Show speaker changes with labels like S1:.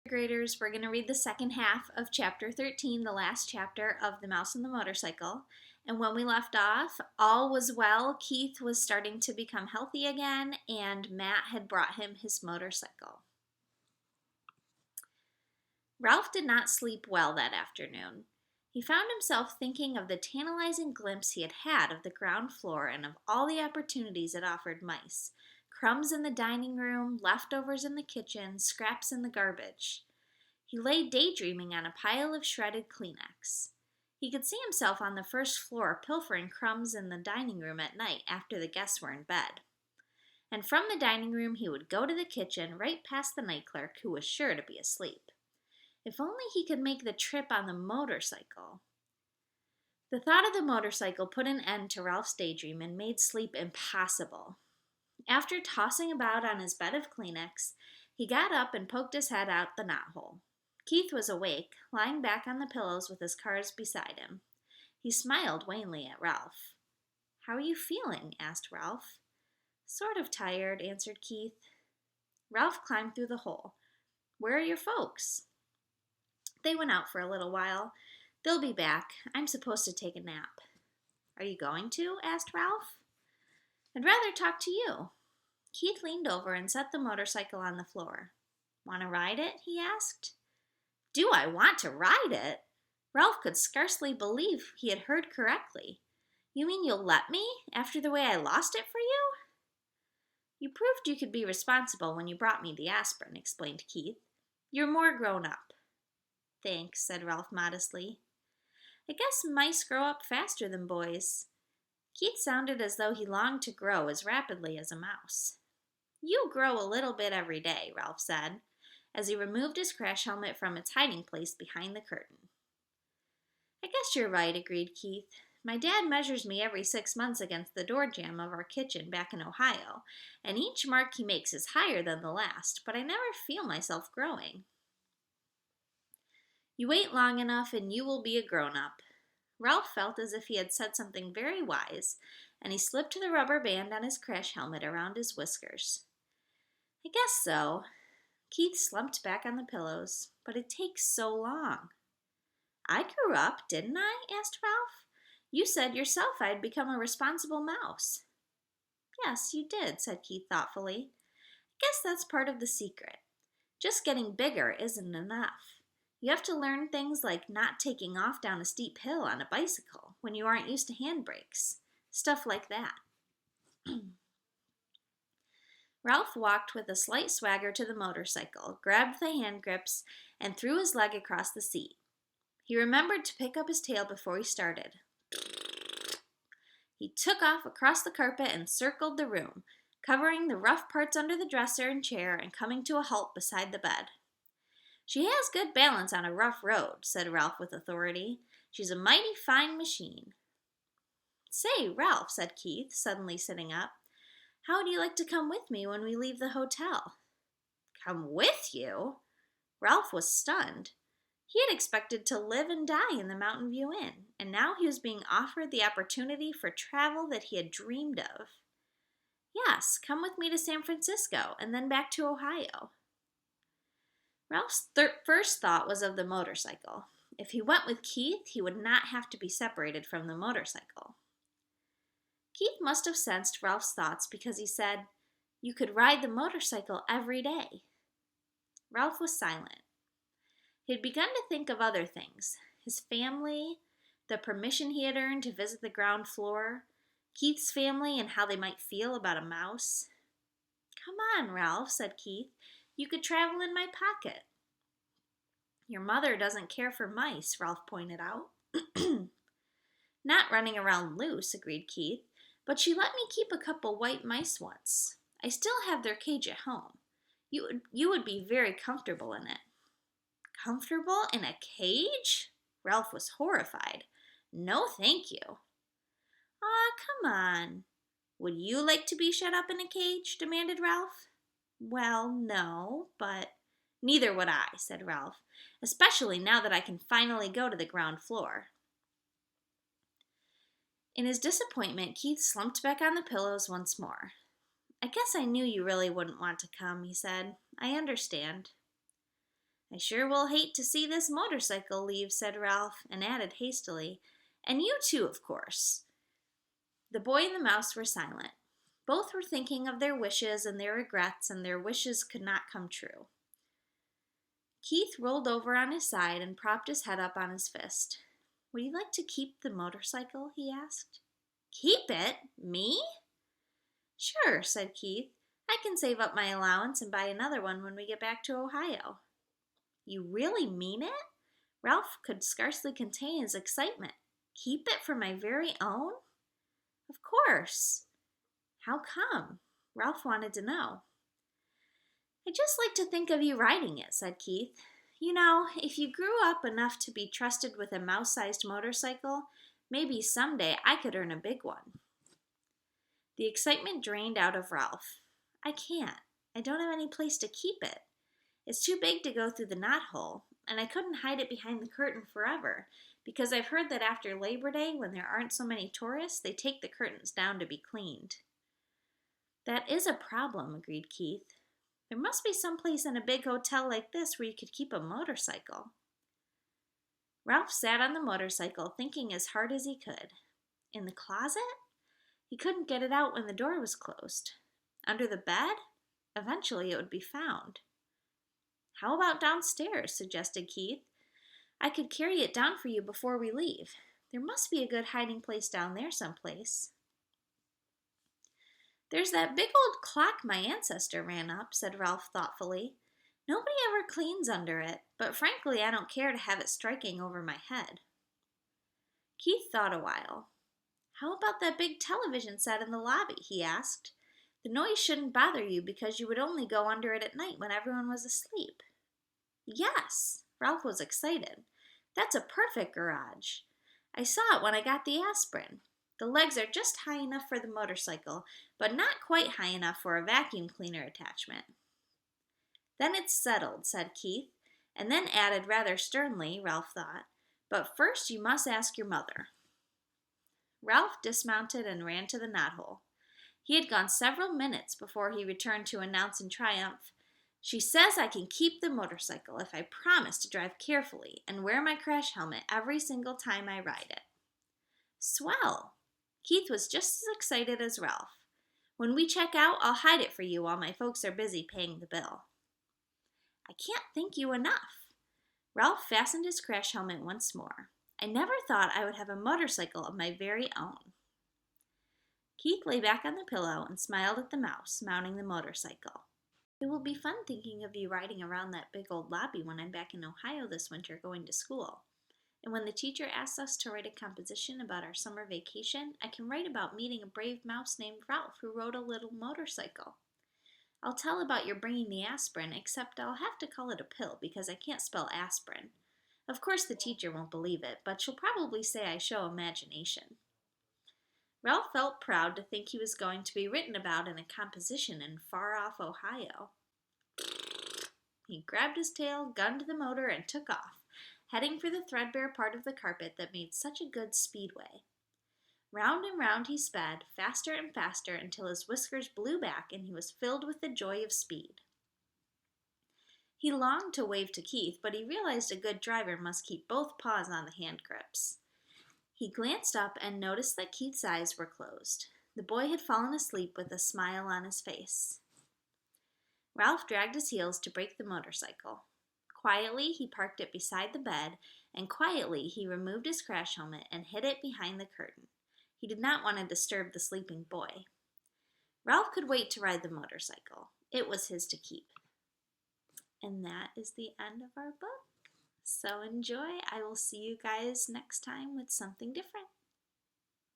S1: Graders, we're going to read the second half of chapter 13, the last chapter of The Mouse and the Motorcycle. And when we left off, all was well. Keith was starting to become healthy again, and Matt had brought him his motorcycle. Ralph did not sleep well that afternoon. He found himself thinking of the tantalizing glimpse he had had of the ground floor and of all the opportunities it offered mice. Crumbs in the dining room, leftovers in the kitchen, scraps in the garbage. He lay daydreaming on a pile of shredded Kleenex. He could see himself on the first floor pilfering crumbs in the dining room at night after the guests were in bed. And from the dining room he would go to the kitchen right past the night clerk, who was sure to be asleep. If only he could make the trip on the motorcycle. The thought of the motorcycle put an end to Ralph's daydream and made sleep impossible. After tossing about on his bed of Kleenex, he got up and poked his head out the knothole. Keith was awake, lying back on the pillows with his cards beside him. He smiled wanly at Ralph. "How are you feeling?" asked Ralph. "Sort of tired," answered Keith. Ralph climbed through the hole. "Where are your folks?" "They went out for a little while. They'll be back. I'm supposed to take a nap." "Are you going to?" asked Ralph. "I'd rather talk to you." Keith leaned over and set the motorcycle on the floor. "Want to ride it?" he asked. "Do I want to ride it?" Ralph could scarcely believe he had heard correctly. "You mean you'll let me, after the way I lost it for you?" "You proved you could be responsible when you brought me the aspirin," explained Keith. "You're more grown up." "Thanks," said Ralph modestly. "I guess mice grow up faster than boys." Keith sounded as though he longed to grow as rapidly as a mouse. "You grow a little bit every day," Ralph said, as he removed his crash helmet from its hiding place behind the curtain. "I guess you're right," agreed Keith. "My dad measures me every 6 months against the door jamb of our kitchen back in Ohio, and each mark he makes is higher than the last, but I never feel myself growing." "You wait long enough and you will be a grown-up." Ralph felt as if he had said something very wise, and he slipped the rubber band on his crash helmet around his whiskers. "I guess so." Keith slumped back on the pillows. "But it takes so long." "I grew up, didn't I?" asked Ralph. "You said yourself I'd become a responsible mouse." "Yes, you did," said Keith thoughtfully. "I guess that's part of the secret. Just getting bigger isn't enough. You have to learn things like not taking off down a steep hill on a bicycle when you aren't used to handbrakes. Stuff like that." Ralph walked with a slight swagger to the motorcycle, grabbed the hand grips, and threw his leg across the seat. He remembered to pick up his tail before he started. He took off across the carpet and circled the room, covering the rough parts under the dresser and chair and coming to a halt beside the bed. "She has good balance on a rough road," said Ralph with authority. "She's a mighty fine machine." "Say, Ralph," said Keith, suddenly sitting up, "how would you like to come with me when we leave the hotel?" "Come with you?" Ralph was stunned. He had expected to live and die in the Mountain View Inn, and now he was being offered the opportunity for travel that he had dreamed of. "Yes, come with me to San Francisco, and then back to Ohio." Ralph's first thought was of the motorcycle. If he went with Keith, he would not have to be separated from the motorcycle. Keith must have sensed Ralph's thoughts because he said, "You could ride the motorcycle every day." Ralph was silent. He had begun to think of other things: his family, the permission he had earned to visit the ground floor, Keith's family and how they might feel about a mouse. "Come on, Ralph," said Keith. "You could travel in my pocket." "Your mother doesn't care for mice," Ralph pointed out. "Not running around loose," agreed Keith, "but she let me keep a couple white mice once. I still have their cage at home. You would be very comfortable in it." "Comfortable in a cage?" Ralph was horrified. "No, thank you." "Aw, come on. Would you like to be shut up in a cage?" demanded Ralph. "Well, no, but—" "Neither would I," said Ralph, "especially now that I can finally go to the ground floor." In his disappointment, Keith slumped back on the pillows once more. "I guess I knew you really wouldn't want to come," he said. "I understand." I sure will hate to see this motorcycle leave, said Ralph, and added hastily, and you too, of course. The boy and the mouse were silent. Both were thinking of their wishes and their regrets, and their wishes could not come true. Keith rolled over on his side and propped his head up on his fist. Would you like to keep the motorcycle? He asked. Keep it? Me? Sure, said Keith. I can save up my allowance and buy another one when we get back to Ohio. You really mean it? Ralph could scarcely contain his excitement. Keep it for my very own? Of course. How come? Ralph wanted to know. I'd just like to think of you riding it, said Keith. You know, if you grew up enough to be trusted with a mouse-sized motorcycle, maybe someday I could earn a big one. The excitement drained out of Ralph. I can't. I don't have any place to keep it. It's too big to go through the knothole, and I couldn't hide it behind the curtain forever, because I've heard that after Labor Day, when there aren't so many tourists, they take the curtains down to be cleaned. That is a problem, agreed Keith. There must be some place in a big hotel like this where you could keep a motorcycle. Ralph sat on the motorcycle, thinking as hard as he could. In the closet? He couldn't get it out when the door was closed. Under the bed? Eventually it would be found. How about downstairs, suggested Keith. I could carry it down for you before we leave. There must be a good hiding place down there someplace. There's that big old clock my ancestor ran up, said Ralph thoughtfully. Nobody ever cleans under it, but frankly I don't care to have it striking over my head. Keith thought a while. How about that big television set in the lobby, he asked. The noise shouldn't bother you because you would only go under it at night when everyone was asleep. Yes, Ralph was excited. That's a perfect garage. I saw it when I got the aspirin. The legs are just high enough for the motorcycle, but not quite high enough for a vacuum cleaner attachment. Then it's settled, said Keith, and then added rather sternly, Ralph thought, but first you must ask your mother. Ralph dismounted and ran to the knothole. He had gone several minutes before he returned to announce in triumph, She says I can keep the motorcycle if I promise to drive carefully and wear my crash helmet every single time I ride it. Swell! Keith was just as excited as Ralph. When we check out, I'll hide it for you while my folks are busy paying the bill. I can't thank you enough. Ralph fastened his crash helmet once more. I never thought I would have a motorcycle of my very own. Keith lay back on the pillow and smiled at the mouse mounting the motorcycle. It will be fun thinking of you riding around that big old lobby when I'm back in Ohio this winter going to school. And when the teacher asks us to write a composition about our summer vacation, I can write about meeting a brave mouse named Ralph who rode a little motorcycle. I'll tell about your bringing the aspirin, except I'll have to call it a pill because I can't spell aspirin. Of course the teacher won't believe it, but she'll probably say I show imagination. Ralph felt proud to think he was going to be written about in a composition in far-off Ohio. He grabbed his tail, gunned the motor, and took off, heading for the threadbare part of the carpet that made such a good speedway. Round and round he sped, faster and faster, until his whiskers blew back and he was filled with the joy of speed. He longed to wave to Keith, but he realized a good driver must keep both paws on the hand grips. He glanced up and noticed that Keith's eyes were closed. The boy had fallen asleep with a smile on his face. Ralph dragged his heels to brake the motorcycle. Quietly, he parked it beside the bed, and quietly he removed his crash helmet and hid it behind the curtain. He did not want to disturb the sleeping boy. Ralph could wait to ride the motorcycle. It was his to keep. And that is the end of our book. So enjoy. I will see you guys next time with something different.